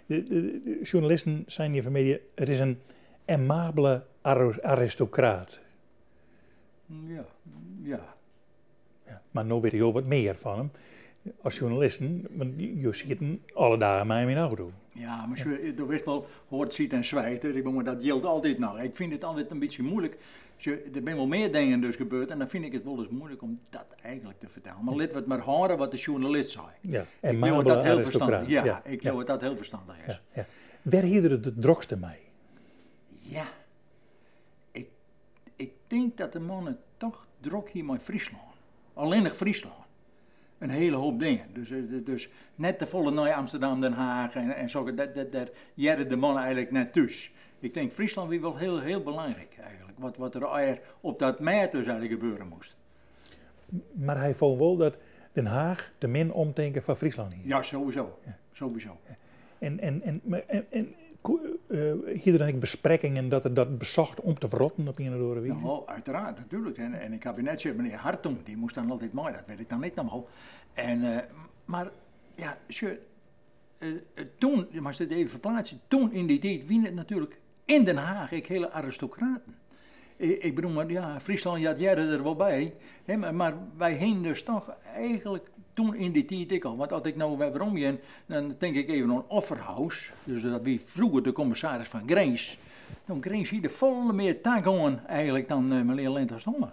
de journalisten zijn hier van media, het is een aimabele aristocraat. Ja, ja. Ja, maar nu weet ik heel wat meer van hem. Als journalisten, want je ziet hem alle dagen met hem in de auto. Ja, maar je wist wel, hoort, ziet en zwijt. Maar dat geldt altijd nog. Ik vind het altijd een beetje moeilijk. Er zijn wel meer dingen dus gebeurd en dan vind ik het wel eens moeilijk om dat eigenlijk te vertellen. Maar laten we het maar horen wat de journalist zei. Ja, ik geloof dat heel verstandig. Ja, ja, ik geloof dat heel verstandig is. Ja, ja. Waar hier het drokste mee? Ja, ik denk dat de mannen toch drok hier met Friesland. Alleen nog Friesland. Een hele hoop dingen. Dus net de volle naar Amsterdam, Den Haag en zo. Daar jaren de mannen eigenlijk net thuis. Ik denk Friesland weer wel heel, heel belangrijk eigenlijk. Wat er op dat meid dus eigenlijk gebeuren moest. Maar hij vond wel dat Den Haag de min omdenken van Friesland hier. Ja, sowieso. Ja. Sowieso. Ja. En hier dan ik besprekingen dat er dat bezocht om te verrotten op een of andere wijze? Nou, uiteraard, natuurlijk. En ik kabinetje, meneer Hartong, die moest dan altijd mooi, dat weet ik dan niet nog. Maar ja, toen, je moet het even verplaatsen, toen in die tijd wien het natuurlijk in Den Haag, hele aristocraten. Ik bedoel, maar ja, Friesland had jaren er wel bij, hè, maar wij heen dus toch eigenlijk toen in die tijd ik al. Want als ik nou weer om ben, dan denk ik even aan Offerhaus, dus dat wie vroeger de commissaris van Grace. Nou, Grace hier de volle meer taak aan eigenlijk dan meneer Lenters Stomme.